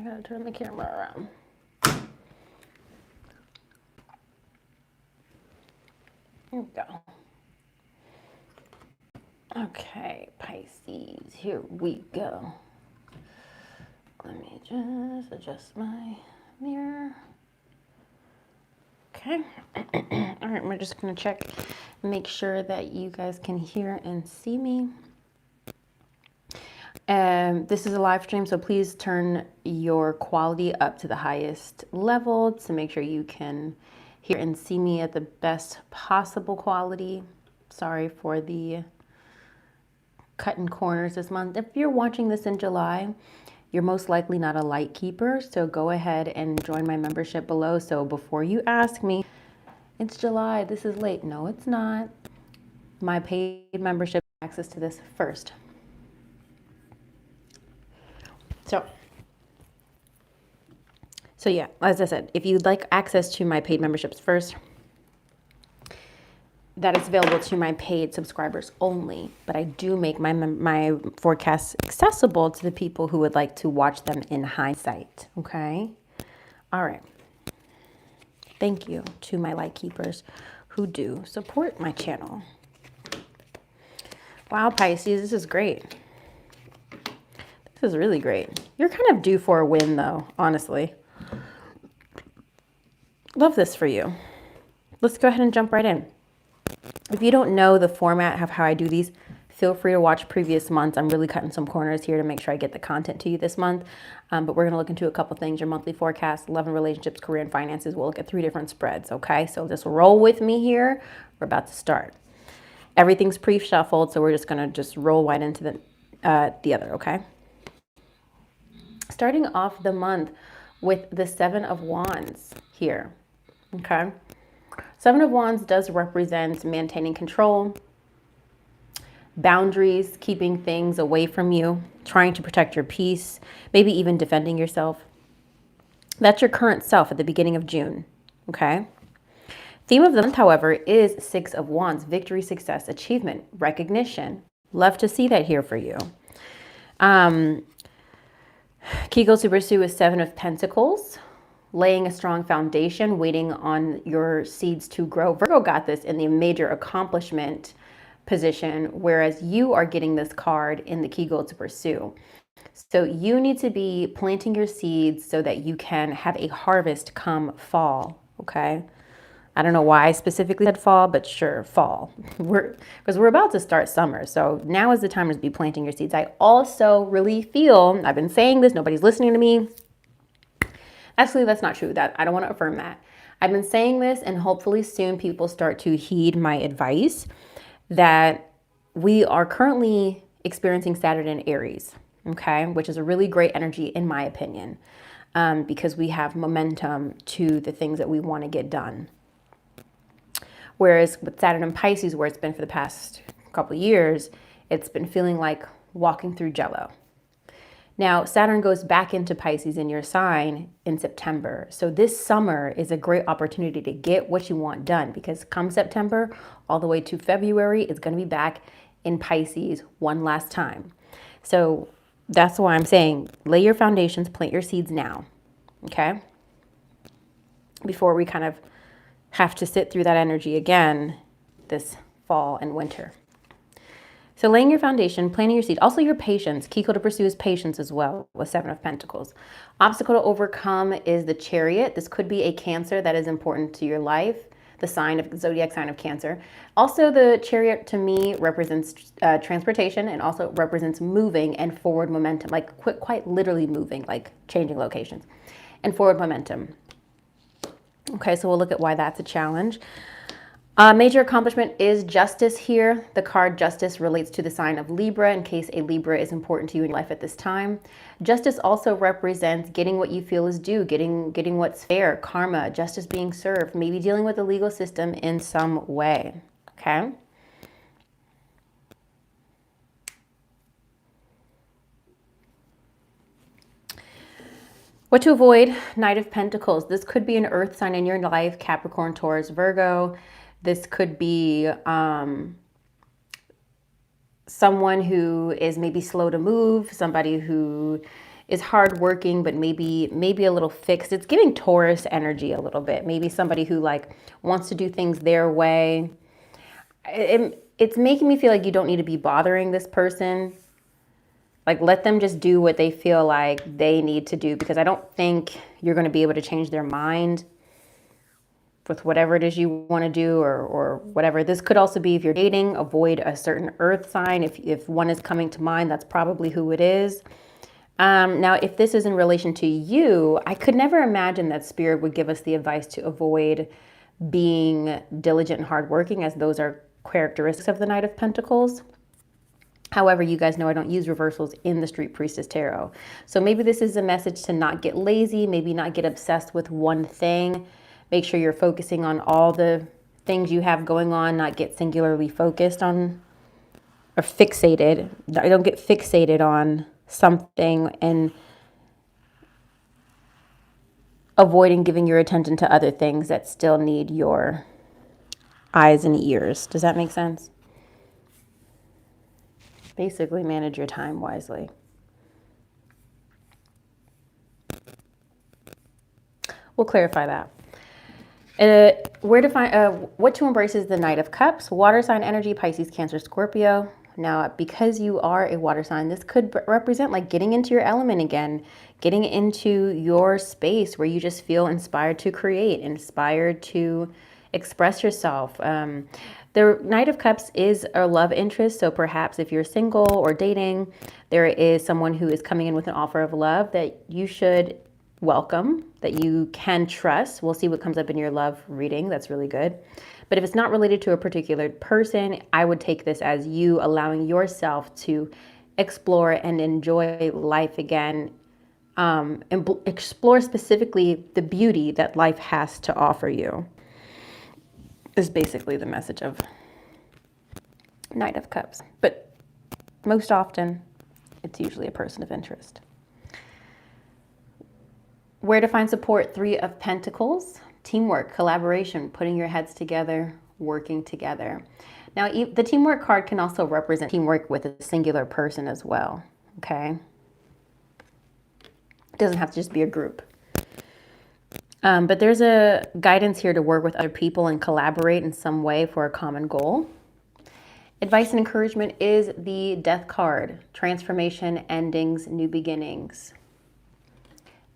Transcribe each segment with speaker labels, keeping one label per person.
Speaker 1: I gotta turn the camera around. Here we go. Okay, Pisces, here we go. Let me just adjust my mirror. Okay. All right, we're just gonna check, make sure that you guys can hear and see me. This is a live stream, so please turn your quality up to the highest level to make sure you can hear and see me at the best possible quality. Sorry for the cutting corners this month. If you're watching this in July, you're most likely not a light keeper, so go ahead and join my membership below. So before you ask me, it's July, this is late. No, it's not. My paid membership has access to this first. So yeah, as I said, if you'd like access to my paid memberships first, that is available to my paid subscribers only, but I do make my forecasts accessible to the people who would like to watch them in hindsight, okay? All right. Thank you to my light keepers who do support my channel. Wow, Pisces, this is great. This is really great. You're kind of due for a win though, honestly. Love this for you. Let's go ahead and jump right in. If you don't know the format of how I do these, feel free to watch previous months. I'm really cutting some corners here to make sure I get the content to you this month. But we're going to look into a couple things: your monthly forecast, love and relationships, career and finances. We'll look at 3 different spreads. Okay, so just roll with me here. We're about to start. Everything's pre-shuffled, so we're just going to roll right into the other. Okay. Starting off the month with the 7 of Wands here. Okay. 7 of Wands does represent maintaining control, boundaries, keeping things away from you, trying to protect your peace, maybe even defending yourself. That's your current self at the beginning of June. Okay. Theme of the month, however, is 6 of Wands, victory, success, achievement, recognition. Love to see that here for you. Key goals to pursue is 7 of Pentacles. Laying a strong foundation, waiting on your seeds to grow. Virgo got this in the major accomplishment position, whereas you are getting this card in the key goal to pursue. So you need to be planting your seeds so that you can have a harvest come fall, okay? I don't know why I specifically said fall, but sure, fall. Because we're about to start summer, so now is the time to be planting your seeds. I also really feel, I've been saying this, nobody's listening to me. Actually, that's not true. I don't want to affirm that. I've been saying this, and hopefully soon people start to heed my advice that we are currently experiencing Saturn in Aries, okay, which is a really great energy in my opinion, because we have momentum to the things that we want to get done. Whereas with Saturn in Pisces, where it's been for the past couple of years, it's been feeling like walking through jello. Now, Saturn goes back into Pisces in your sign in September. So this summer is a great opportunity to get what you want done, because come September all the way to February, it's going to be back in Pisces one last time. So that's why I'm saying lay your foundations, plant your seeds now, okay? Before we kind of have to sit through that energy again this fall and winter. So laying your foundation, planting your seed, also your patience. Key to pursue is patience as well with 7 of Pentacles. Obstacle to overcome is the Chariot. This could be a Cancer that is important to your life, the zodiac sign of Cancer. Also, the Chariot to me represents transportation, and also represents moving and forward momentum, like quite literally moving, like changing locations and forward momentum. Okay, so we'll look at why that's a challenge. Major accomplishment is Justice here. The card Justice relates to the sign of Libra, in case a Libra is important to you in life at this time. Justice also represents getting what you feel is due, getting what's fair, karma, justice being served, maybe dealing with the legal system in some way, okay? What to avoid? Knight of Pentacles. This could be an earth sign in your life, Capricorn, Taurus, Virgo. This could be someone who is maybe slow to move, somebody who is hardworking, but maybe a little fixed. It's giving Taurus energy a little bit. Maybe somebody who like wants to do things their way. It's making me feel like you don't need to be bothering this person. Like, let them just do what they feel like they need to do, because I don't think you're going to be able to change their mind with whatever it is you want to do, or whatever. This could also be if you're dating, avoid a certain earth sign. If one is coming to mind, that's probably who it is. Now, if this is in relation to you, I could never imagine that Spirit would give us the advice to avoid being diligent and hardworking, as those are characteristics of the Knight of Pentacles. However, you guys know I don't use reversals in the Street Priestess Tarot. So maybe this is a message to not get lazy, maybe not get obsessed with one thing. Make sure you're focusing on all the things you have going on, not get singularly focused on or fixated. I don't get fixated on something and avoiding giving your attention to other things that still need your eyes and ears. Does that make sense? Basically, manage your time wisely. We'll clarify that. Where to find what to embrace is the Knight of Cups, water sign energy, Pisces, Cancer, Scorpio. Now, because you are a water sign, this could represent like getting into your element again, getting into your space where you just feel inspired to create, inspired to express yourself. The Knight of Cups is a love interest, so perhaps if you're single or dating, there is someone who is coming in with an offer of love that you should welcome, that you can trust. We'll see what comes up in your love reading. That's really good. But if it's not related to a particular person, I would take this as you allowing yourself to explore and enjoy life again, and explore specifically the beauty that life has to offer you. Is basically the message of Knight of Cups. But most often, it's usually a person of interest. Where to find support? 3 of Pentacles. Teamwork, collaboration, putting your heads together, working together. Now, the teamwork card can also represent teamwork with a singular person as well, okay? It doesn't have to just be a group. But there's a guidance here to work with other people and collaborate in some way for a common goal. Advice and encouragement is the Death card. Transformation, endings, new beginnings.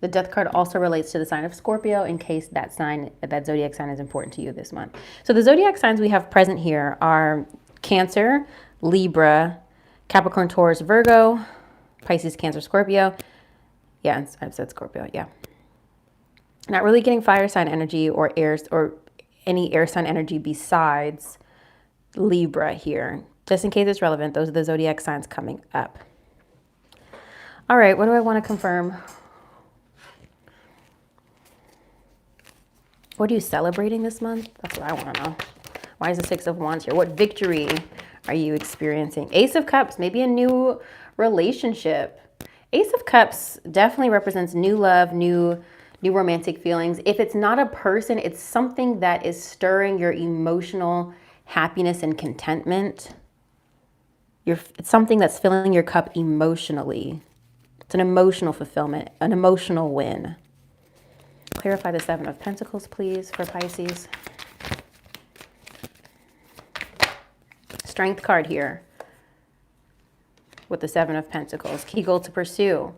Speaker 1: The Death card also relates to the sign of Scorpio in case that zodiac sign is important to you this month. So the zodiac signs we have present here are Cancer, Libra, Capricorn, Taurus, Virgo, Pisces, Cancer, Scorpio. Yeah, I've said Scorpio, yeah. Not really getting fire sign energy or any air sign energy besides Libra here. Just in case it's relevant, those are the zodiac signs coming up. All right, what do I want to confirm? What are you celebrating this month? That's what I want to know. Why is the 6 of Wands here? What victory are you experiencing? Ace of Cups, maybe a new relationship. Ace of Cups definitely represents new love, new romantic feelings. If it's not a person, it's something that is stirring your emotional happiness and contentment. It's something that's filling your cup emotionally. It's an emotional fulfillment, an emotional win. Clarify the 7 of Pentacles, please, for Pisces. Strength card here with the 7 of Pentacles. Key goal to pursue.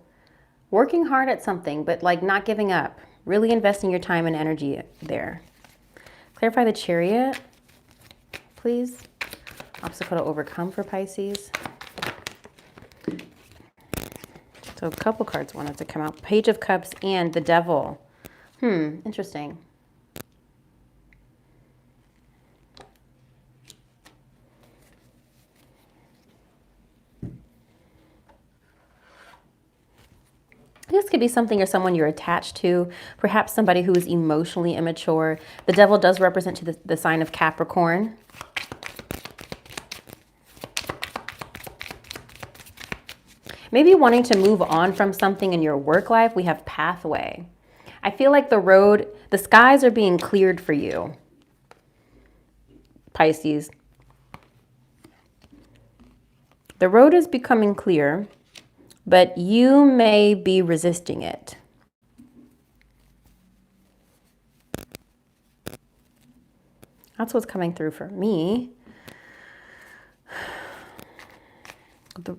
Speaker 1: Working hard at something, but like not giving up. Really investing your time and energy there. Clarify the Chariot, please. Obstacle to overcome for Pisces. So a couple cards wanted to come out. Page of Cups and the Devil. Interesting. This could be something or someone you're attached to, perhaps somebody who is emotionally immature. The Devil does represent to the sign of Capricorn. Maybe wanting to move on from something in your work life. We have pathway. I feel like the skies are being cleared for you, Pisces. The road is becoming clear. but you may be resisting it. That's what's coming through for me.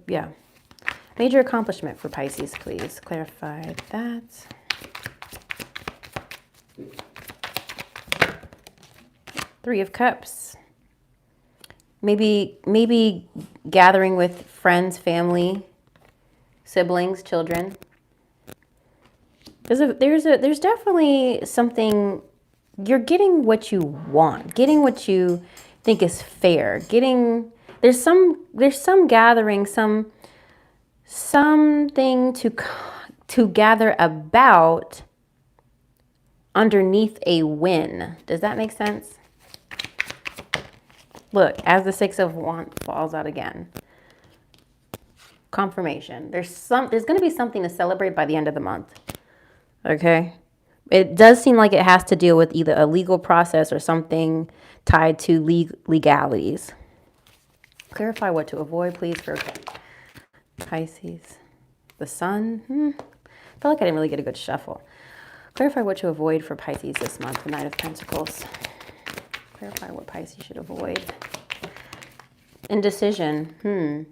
Speaker 1: Yeah. Major accomplishment for Pisces, please. Clarify that. Three of Cups. Maybe gathering with friends, family, siblings, children. There's definitely something. You're getting what you want, getting what you think is fair. There's some gathering, something to gather about underneath a win. Does that make sense? Look, as the Six of Wands falls out again. Confirmation. There's going to be something to celebrate by the end of the month. Okay? It does seem like it has to deal with either a legal process or something tied to legalities. Clarify what to avoid, please, for Pisces. The Sun. I felt like I didn't really get a good shuffle. Clarify what to avoid for Pisces this month, the Knight of Pentacles. Clarify what Pisces should avoid. Indecision.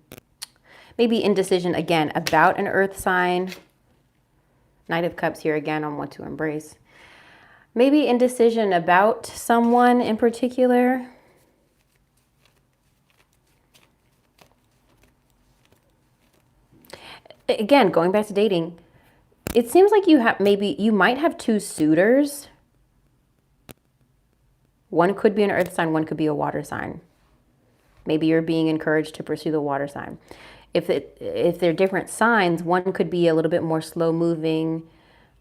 Speaker 1: Maybe indecision again about an earth sign. Knight of Cups here again on what to embrace. Maybe indecision about someone in particular. Again, going back to dating, it seems like you might have two suitors. One could be an earth sign, one could be a water sign. Maybe you're being encouraged to pursue the water sign. If they're different signs, one could be a little bit more slow moving,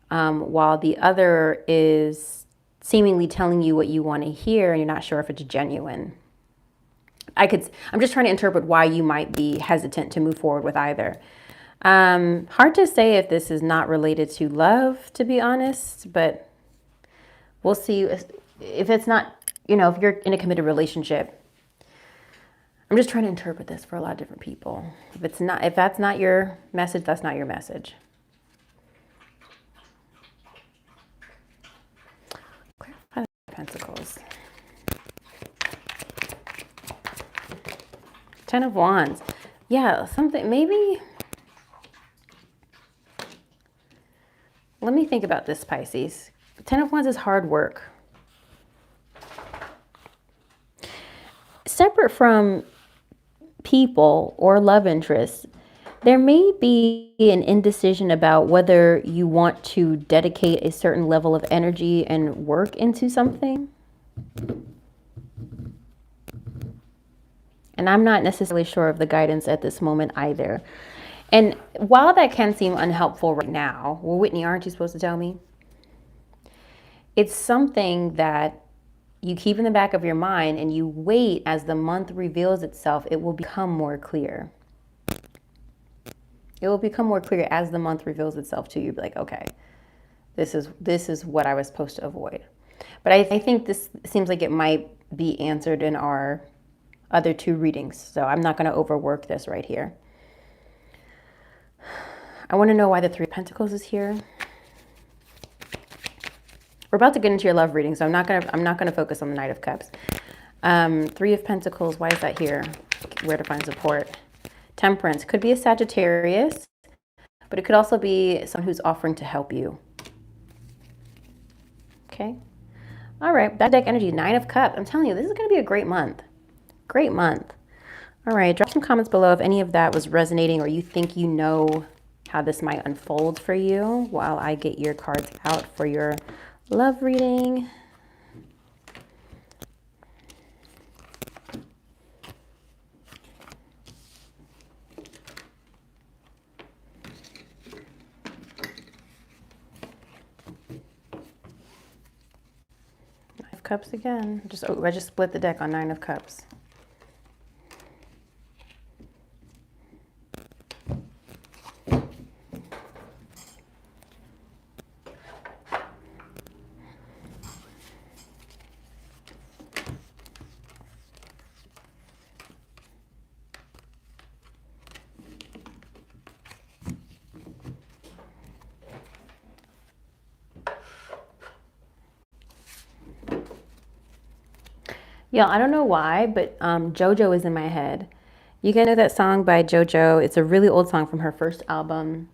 Speaker 1: while the other is seemingly telling you what you want to hear and you're not sure if it's genuine. I'm just trying to interpret why you might be hesitant to move forward with either. Hard to say if this is not related to love, to be honest, but we'll see if it's not, if you're in a committed relationship. I'm just trying to interpret this for a lot of different people. If that's not your message, that's not your message. Clarify the Pentacles. Ten of Wands. Yeah, something, maybe. Let me think about this, Pisces. Ten of Wands is hard work. Separate from people or love interests, there may be an indecision about whether you want to dedicate a certain level of energy and work into something. And I'm not necessarily sure of the guidance at this moment either. And while that can seem unhelpful right now, well, Whitney, aren't you supposed to tell me? It's something that you keep in the back of your mind and you wait as the month reveals itself, it will become more clear. It will become more clear as the month reveals itself to you. Be like, okay, this is what I was supposed to avoid. But I think this seems like it might be answered in our other two readings. So I'm not going to overwork this right here. I want to know why the Three of Pentacles is here. We're about to get into your love reading, so I'm not gonna focus on the Knight of Cups. Three of Pentacles, why is that here? Where to find support? Temperance, could be a Sagittarius, but it could also be someone who's offering to help you. Okay. All right, back deck energy, Nine of Cups. I'm telling you, this is gonna be a great month. Great month. All right, drop some comments below if any of that was resonating or you think you know how this might unfold for you while I get your cards out for your love reading. Nine of Cups again. I just split the deck on Nine of Cups. Yeah, I don't know why, but JoJo is in my head. You guys know that song by JoJo? It's a really old song from her first album.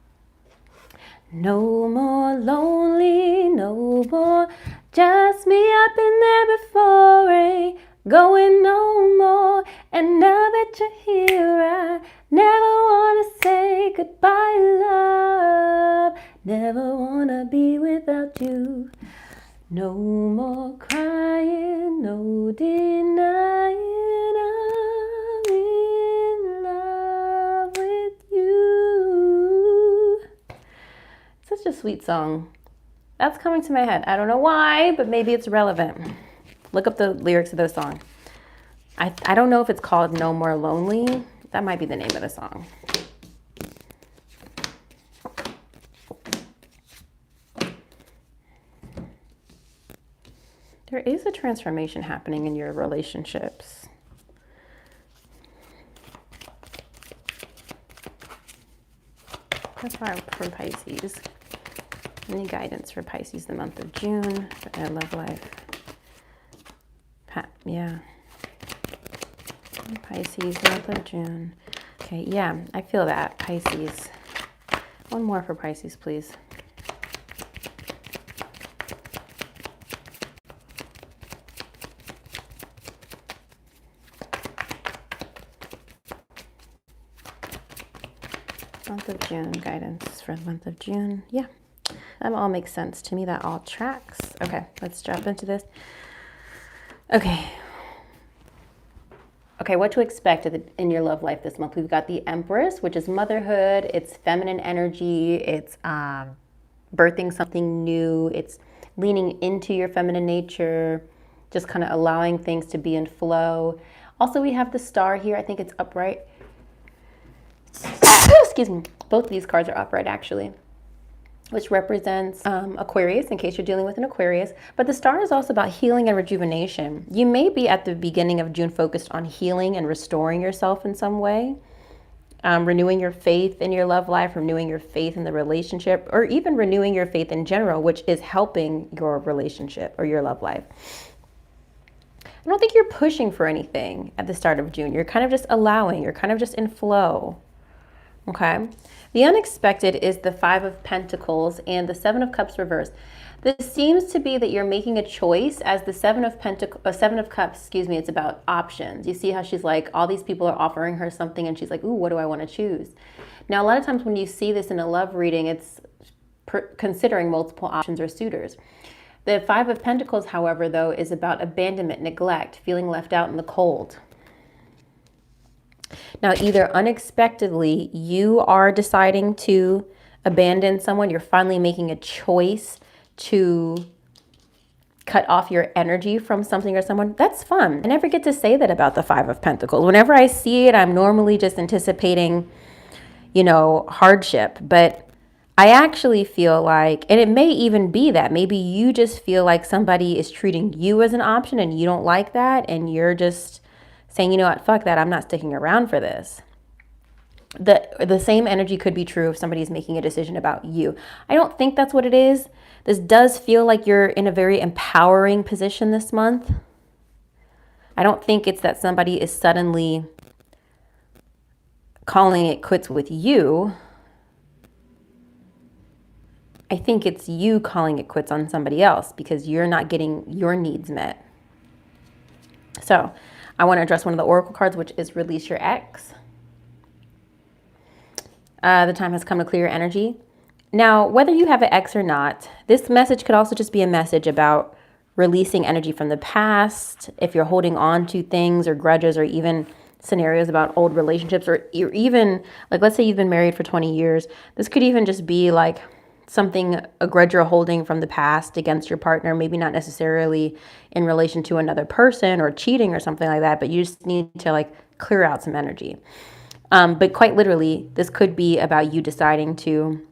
Speaker 1: No more lonely, no more just me up in there before, ain't going no more. And now that you're here, I never wanna say goodbye, love. Never wanna be without you. No more crying, no denying, I'm in love with you. Such a sweet song. That's coming to my head. I don't know why, but maybe it's relevant. Look up the lyrics of the song. I don't know if it's called No More Lonely. That might be the name of the song. There is a transformation happening in your relationships. That's why I'm from Pisces. Any guidance for Pisces the month of June for their love life? Yeah. Pisces month of June. Okay, yeah, I feel that. Pisces. One more for Pisces, please. Month of June, guidance for the month of June. Yeah, that all makes sense to me. That all tracks. Okay, let's jump into this. Okay, what to expect in your love life this month. We've got the Empress, which is motherhood. It's feminine energy. It's birthing something new. It's leaning into your feminine nature, just kind of allowing things to be in flow. Also, we have the Star here. I think it's upright. Excuse me. Both of these cards are upright, actually, which represents Aquarius, in case you're dealing with an Aquarius. But the Star is also about healing and rejuvenation. You may be at the beginning of June focused on healing and restoring yourself in some way, renewing your faith in your love life, renewing your faith in the relationship, or even renewing your faith in general, which is helping your relationship or your love life. I don't think you're pushing for anything at the start of June. You're kind of just allowing. You're kind of just in flow. Okay. The unexpected is the Five of Pentacles and the Seven of Cups reversed. This seems to be that you're making a choice as the Seven of Cups, it's about options. You see how she's like, all these people are offering her something and she's like, ooh, what do I want to choose? Now, a lot of times when you see this in a love reading, it's considering multiple options or suitors. The Five of Pentacles, however, though, is about abandonment, neglect, feeling left out in the cold. Now, either unexpectedly, you are deciding to abandon someone. You're finally making a choice to cut off your energy from something or someone. That's fun. I never get to say that about the Five of Pentacles. Whenever I see it, I'm normally just anticipating, hardship. But I actually feel like, and it may even be that maybe you just feel like somebody is treating you as an option and you don't like that, and you're just saying, you know what, fuck that, I'm not sticking around for this. The same energy could be true if somebody's making a decision about you. I don't think that's what it is. This does feel like you're in a very empowering position this month. I don't think it's that somebody is suddenly calling it quits with you. I think it's you calling it quits on somebody else because you're not getting your needs met. So I want to address one of the oracle cards, which is Release Your Ex. The time has come to clear your energy. Now, whether you have an ex or not, this message could also just be a message about releasing energy from the past. If you're holding on to things or grudges or even scenarios about old relationships, or even, like, let's say you've been married for 20 years. This could even just be like a grudge you're holding from the past against your partner, maybe not necessarily in relation to another person or cheating or something like that, but you just need to clear out some energy. But quite literally, this could be about you deciding to,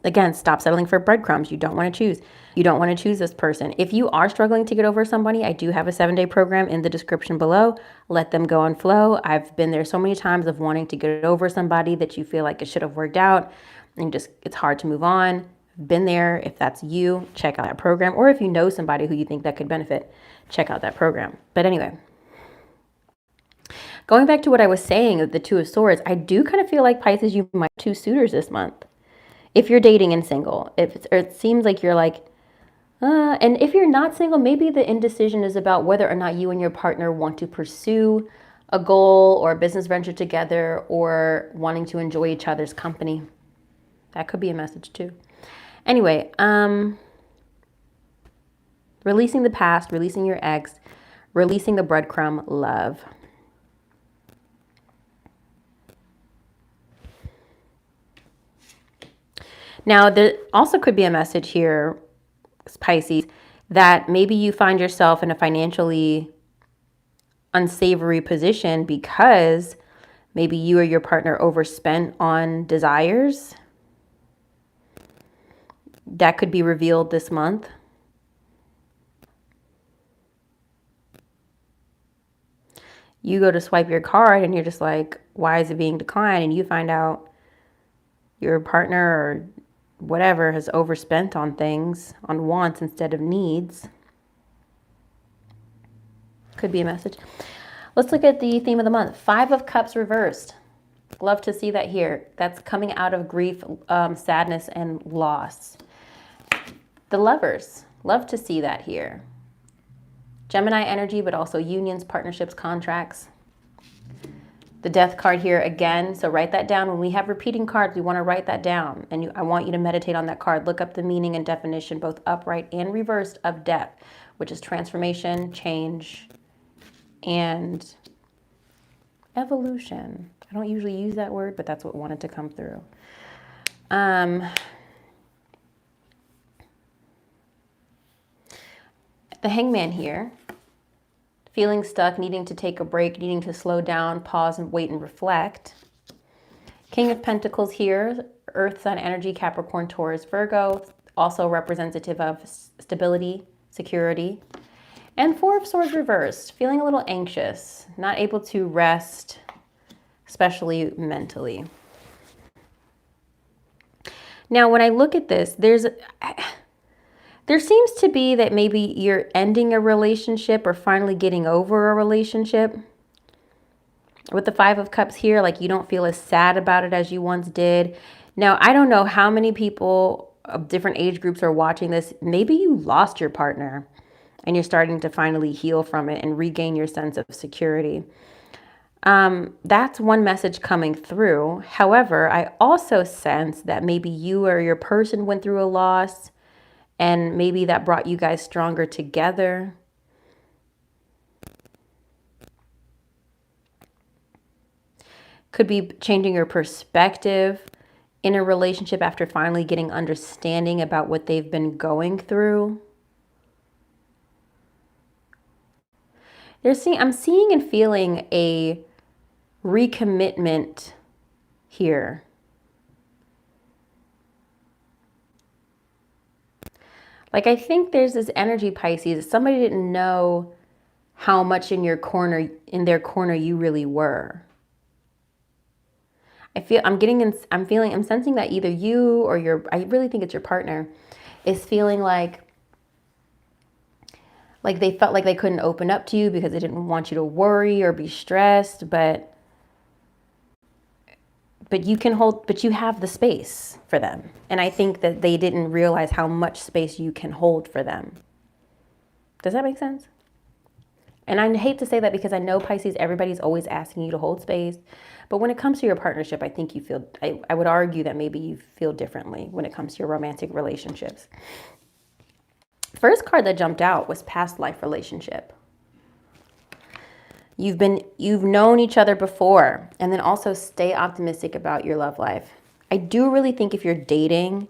Speaker 1: again, stop settling for breadcrumbs. You don't want to choose. You don't want to choose this person. If you are struggling to get over somebody, I do have a 7-day program in the description below. Let them go and flow. I've been there so many times of wanting to get over somebody that you feel like it should have worked out. And it's hard to move on. been there, if that's you, check out that program. Or if you know somebody who you think that could benefit, check out that program. But anyway, going back to what I was saying of the Two of Swords, I do kind of feel like Pisces, you might have 2 suitors this month. If you're dating and single, or it seems like you're like, and if you're not single, maybe the indecision is about whether or not you and your partner want to pursue a goal or a business venture together, or wanting to enjoy each other's company. That could be a message too. Anyway, releasing the past, releasing your ex, releasing the breadcrumb love. Now, there also could be a message here, Pisces, that maybe you find yourself in a financially unsavory position because maybe you or your partner overspent on desires. That could be revealed this month. You go to swipe your card and you're just like, why is it being declined? And you find out your partner or whatever has overspent on things, on wants instead of needs. Could be a message. Let's look at the theme of the month. 5 of Cups reversed. Love to see that here. That's coming out of grief, sadness, and loss. The Lovers. Love to see that here. Gemini energy, but also unions, partnerships, contracts. The Death card here again. So write that down. When we have repeating cards, we want to write that down. And I want you to meditate on that card. Look up the meaning and definition, both upright and reversed, of death, which is transformation, change, and evolution. I don't usually use that word, but that's what wanted to come through. The Hangman here. Feeling stuck, needing to take a break, needing to slow down, pause and wait and reflect. King of Pentacles here, Earth sign energy, Capricorn, Taurus, Virgo, also representative of stability, security. And 4 of Swords reversed, feeling a little anxious, not able to rest, especially mentally. Now, when I look at this, there seems to be that maybe you're ending a relationship or finally getting over a relationship. With the 5 of Cups here, like you don't feel as sad about it as you once did. Now, I don't know how many people of different age groups are watching this. Maybe you lost your partner and you're starting to finally heal from it and regain your sense of security. That's one message coming through. However, I also sense that maybe you or your person went through a loss, and maybe that brought you guys stronger together. Could be changing your perspective in a relationship after finally getting understanding about what they've been going through. I'm seeing and feeling a recommitment here. Like, I think there's this energy, Pisces. Somebody didn't know how much in their corner you really were. I'm sensing that either you or I really think it's your partner, is feeling like they felt like they couldn't open up to you because they didn't want you to worry or be stressed, but you have the space for them. And I think that they didn't realize how much space you can hold for them. Does that make sense? And I hate to say that because I know, Pisces, everybody's always asking you to hold space. But when it comes to your partnership, I think I would argue that maybe you feel differently when it comes to your romantic relationships. First card that jumped out was past life relationship. You've known each other before, and then also stay optimistic about your love life. I do really think if you're dating,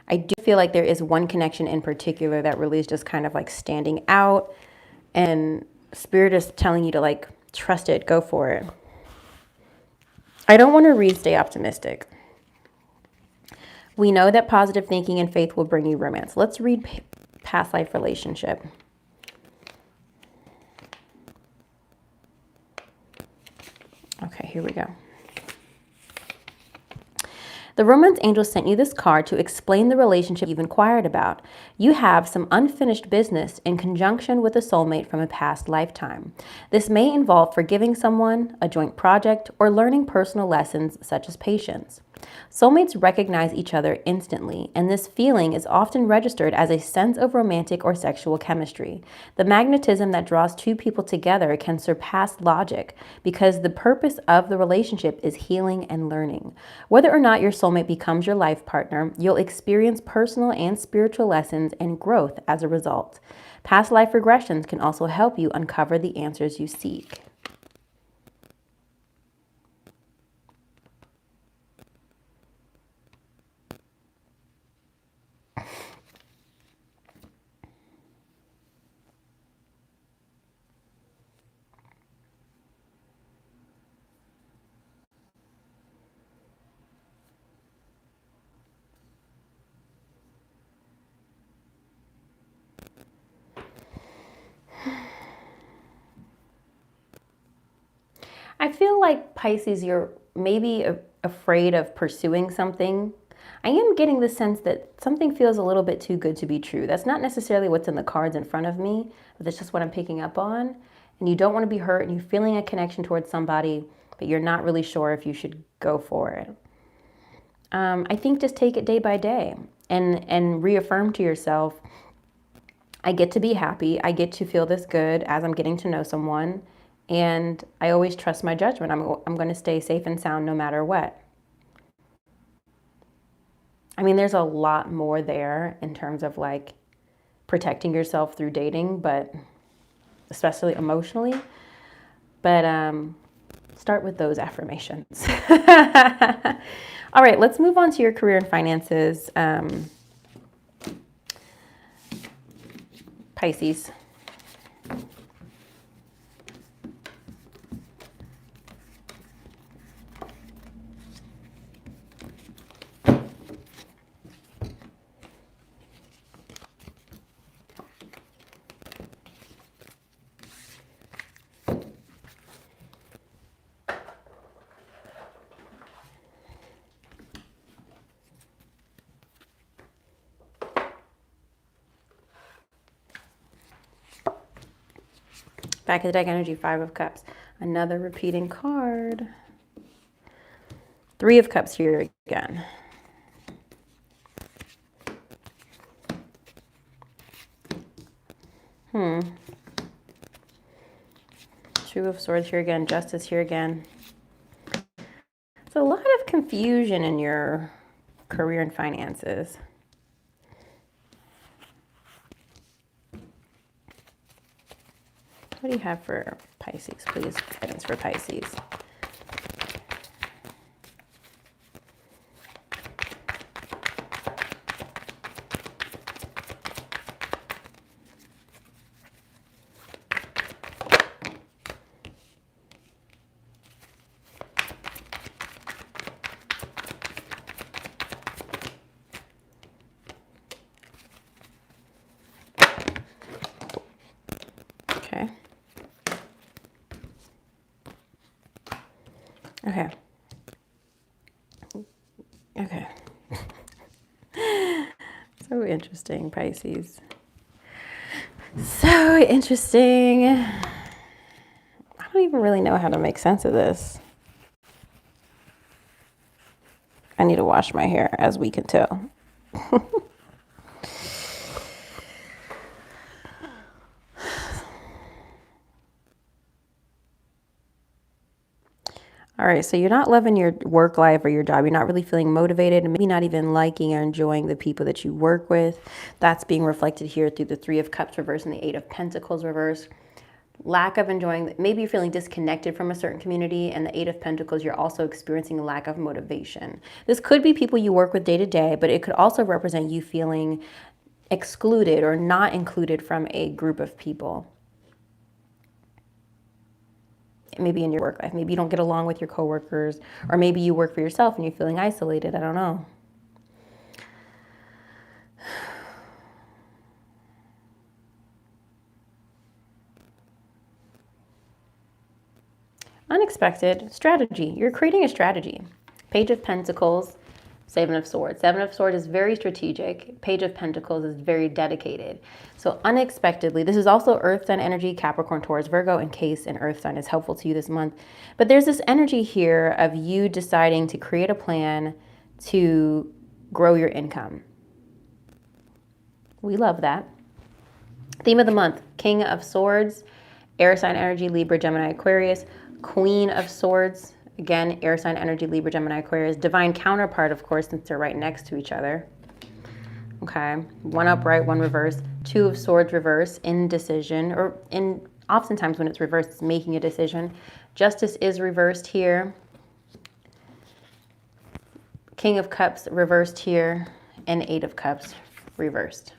Speaker 1: I do feel like there is one connection in particular that really is just kind of like standing out, and Spirit is telling you to like trust it, go for it. I don't want to read stay optimistic. We know that positive thinking and faith will bring you romance. Let's read past life relationship. Okay, here we go. The romance angel sent you this card to explain the relationship you've inquired about. You have some unfinished business in conjunction with a soulmate from a past lifetime. This may involve forgiving someone, a joint project, or learning personal lessons such as patience. Soulmates recognize each other instantly, and this feeling is often registered as a sense of romantic or sexual chemistry. The magnetism that draws two people together can surpass logic because the purpose of the relationship is healing and learning. Whether or not your soulmate becomes your life partner, you'll experience personal and spiritual lessons and growth as a result. Past life regressions can also help you uncover the answers you seek. I feel like Pisces, you're maybe afraid of pursuing something. I am getting the sense that something feels a little bit too good to be true. That's not necessarily what's in the cards in front of me, but that's just what I'm picking up on. And you don't want to be hurt, and you're feeling a connection towards somebody, but you're not really sure if you should go for it. I think just take it day by day and reaffirm to yourself, I get to be happy. I get to feel this good as I'm getting to know someone. And I always trust my judgment. I'm going to stay safe and sound no matter what. I mean, there's a lot more there in terms of like protecting yourself through dating, but especially emotionally. But start with those affirmations. All right, let's move on to your career and finances. Pisces. Back of the deck energy, 5 of Cups. Another repeating card. 3 of Cups here again. Two of Swords here again, Justice here again. So a lot of confusion in your career and finances. What do you have for Pisces, please? Guidance for Pisces. Okay. Okay. Okay. So interesting, Pisces. So interesting. I don't even really know how to make sense of this. I need to wash my hair, as we can tell. All right, so you're not loving your work life or your job. You're not really feeling motivated and maybe not even liking or enjoying the people that you work with. That's being reflected here through the 3 of Cups reverse and the 8 of Pentacles reverse. Lack of enjoying, maybe you're feeling disconnected from a certain community, and the 8 of Pentacles, you're also experiencing a lack of motivation. This could be people you work with day to day, but it could also represent you feeling excluded or not included from a group of people. Maybe in your work life, maybe you don't get along with your coworkers, or maybe you work for yourself and you're feeling isolated. I don't know. Unexpected strategy. You're creating a strategy. Page of Pentacles. Seven of Swords. Seven of Swords is very strategic. Page of Pentacles is very dedicated. So unexpectedly, this is also Earth sign energy, Capricorn, Taurus, Virgo, in case an Earth sign is helpful to you this month. But there's this energy here of you deciding to create a plan to grow your income. We love that. Theme of the month, King of Swords, air sign energy, Libra, Gemini, Aquarius. Queen of Swords, again, air sign energy, Libra, Gemini, Aquarius. Divine counterpart, of course, since they're right next to each other. Okay, one upright, one reverse. Two of Swords reverse, indecision, or oftentimes when it's reversed, it's making a decision. Justice is reversed here. King of Cups reversed here, and Eight of Cups reversed.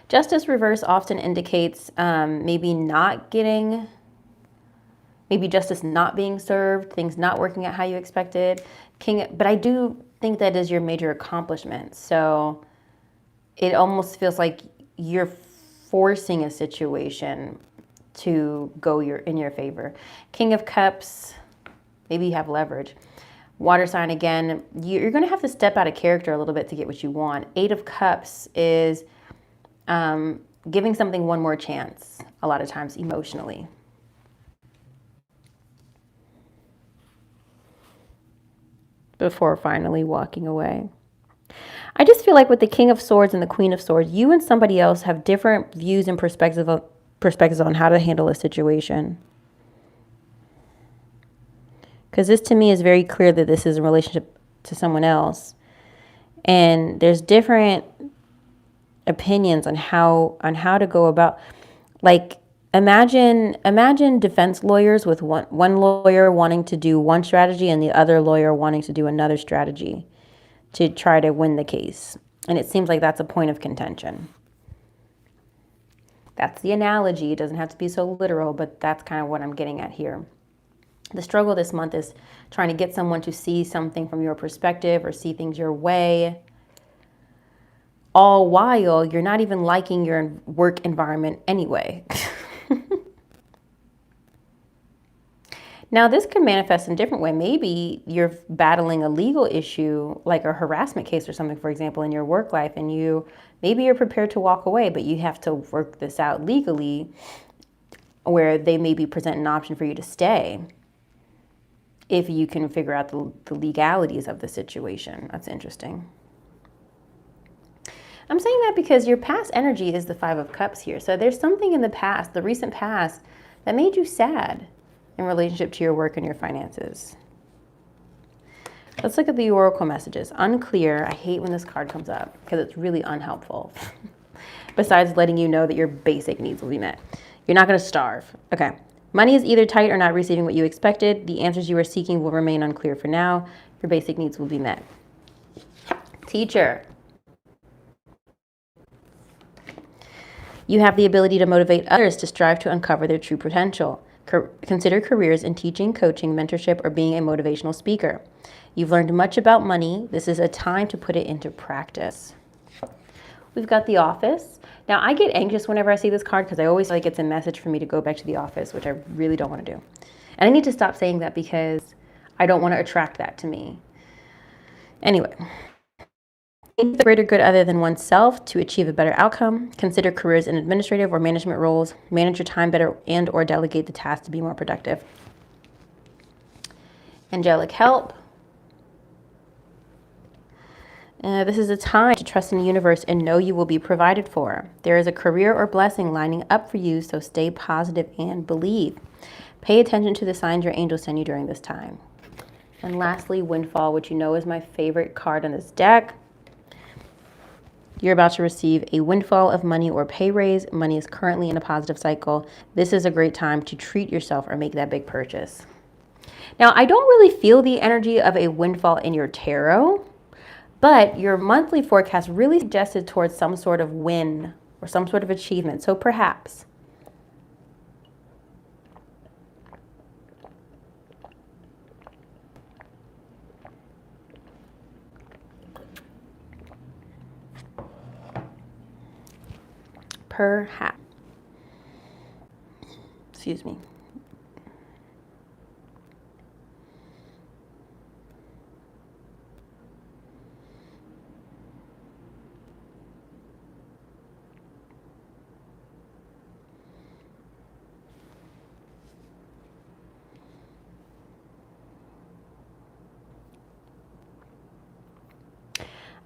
Speaker 1: Justice reverse often indicates maybe justice not being served, things not working out how you expected. But I do think that is your major accomplishment. So it almost feels like you're forcing a situation to go in your favor. King of Cups, maybe you have leverage. Water sign, again, you're going to have to step out of character a little bit to get what you want. Eight of Cups is giving something one more chance, a lot of times emotionally. Before finally walking away. I just feel like with the King of Swords and the Queen of Swords, you and somebody else have different views and perspectives on how to handle a situation. Because this to me is very clear that this is a relationship to someone else. And there's different opinions on how to go about, like, imagine defense lawyers with one lawyer wanting to do one strategy and the other lawyer wanting to do another strategy to try to win the case. And it seems like that's a point of contention. That's the analogy. It doesn't have to be so literal, but that's kind of what I'm getting at here. The struggle this month is trying to get someone to see something from your perspective or see things your way, all while you're not even liking your work environment anyway. Now, this could manifest in a different way. Maybe you're battling a legal issue, like a harassment case or something, for example, in your work life, and maybe you're prepared to walk away, but you have to work this out legally, where they maybe present an option for you to stay if you can figure out the legalities of the situation. That's interesting. I'm saying that because your past energy is the Five of Cups here. So there's something in the past, the recent past, that made you sad in relationship to your work and your finances. Let's look at the oracle messages. Unclear. I hate when this card comes up because it's really unhelpful. Besides letting you know that your basic needs will be met. You're not going to starve. Okay. Money is either tight or not receiving what you expected. The answers you are seeking will remain unclear for now. Your basic needs will be met. Teacher. You have the ability to motivate others to strive to uncover their true potential. Consider careers in teaching, coaching, mentorship, or being a motivational speaker. You've learned much about money. This is a time to put it into practice. We've got the Office. Now, I get anxious whenever I see this card because I always feel like it's a message for me to go back to the office, which I really don't want to do. And I need to stop saying that because I don't want to attract that to me. Anyway. Think the greater good other than oneself to achieve a better outcome. Consider careers in administrative or management roles. Manage your time better and or delegate the task to be more productive. Angelic help. This is a time to trust in the universe and know you will be provided for. There is a career or blessing lining up for you, so stay positive and believe. Pay attention to the signs your angels send you during this time. And lastly, Windfall, which you know is my favorite card in this deck. You're about to receive a windfall of money or pay raise. Money is currently in a positive cycle. This is a great time to treat yourself or make that big purchase. Now, I don't really feel the energy of a windfall in your tarot, but your monthly forecast really suggested towards some sort of win or some sort of achievement. So perhaps. Perhaps. Excuse me.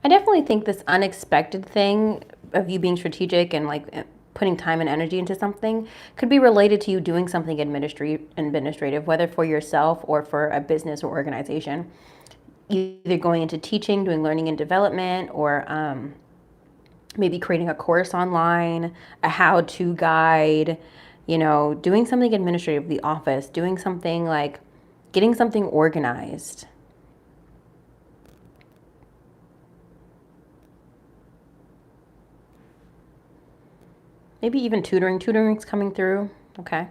Speaker 1: I definitely think this unexpected thing of you being strategic and like putting time and energy into something could be related to you doing something administrative, whether for yourself or for a business or organization. Either going into teaching, doing learning and development, or maybe creating a course online, a how-to guide, you know, doing something administrative, the office, doing something like getting something organized. Maybe even tutoring. Tutoring's coming through. Okay.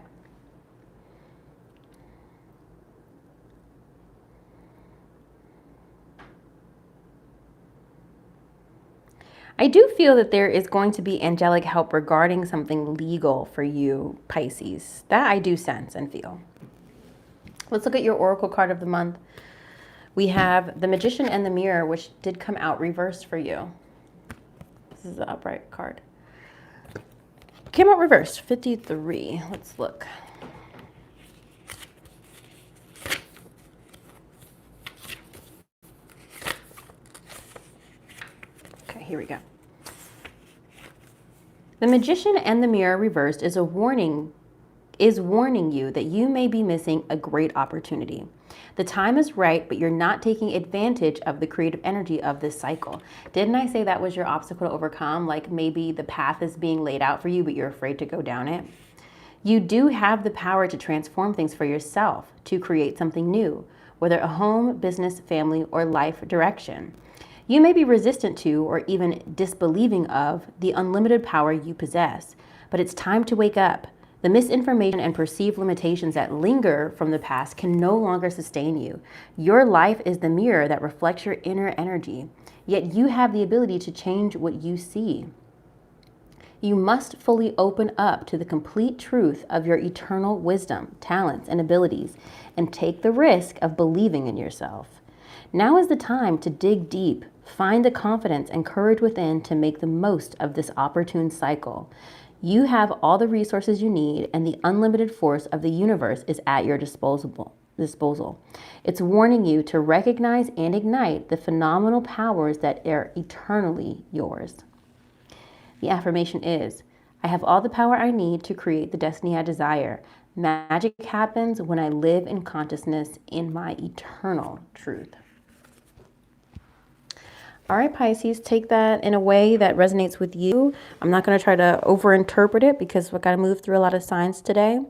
Speaker 1: I do feel that there is going to be angelic help regarding something legal for you, Pisces. That I do sense and feel. Let's look at your oracle card of the month. We have the Magician and the Mirror, which did come out reversed for you. This is the upright card. Came out reversed, 53. Let's look. Okay, here we go. The Magician and the Mirror reversed is warning you that you may be missing a great opportunity. The time is right, but you're not taking advantage of the creative energy of this cycle. Didn't I say that was your obstacle to overcome? Like maybe the path is being laid out for you, but you're afraid to go down it. You do have the power to transform things for yourself, to create something new, whether a home, business, family, or life direction. You may be resistant to or even disbelieving of the unlimited power you possess, but it's time to wake up. The misinformation and perceived limitations that linger from the past can no longer sustain you. Your life is the mirror that reflects your inner energy, yet you have the ability to change what you see. You must fully open up to the complete truth of your eternal wisdom, talents, and abilities, and take the risk of believing in yourself. Now is the time to dig deep, find the confidence and courage within to make the most of this opportune cycle. You have all the resources you need, and the unlimited force of the universe is at your disposal. It's warning you to recognize and ignite the phenomenal powers that are eternally yours. The affirmation is, I have all the power I need to create the destiny I desire. Magic happens when I live in consciousness in my eternal truth. All right, Pisces, take that in a way that resonates with you. I'm not going to try to overinterpret it because we've got to move through a lot of signs today.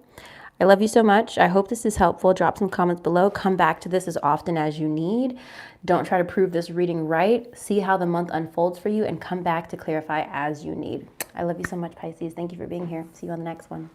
Speaker 1: I love you so much. I hope this is helpful. Drop some comments below. Come back to this as often as you need. Don't try to prove this reading right. See how the month unfolds for you and come back to clarify as you need. I love you so much, Pisces. Thank you for being here. See you on the next one.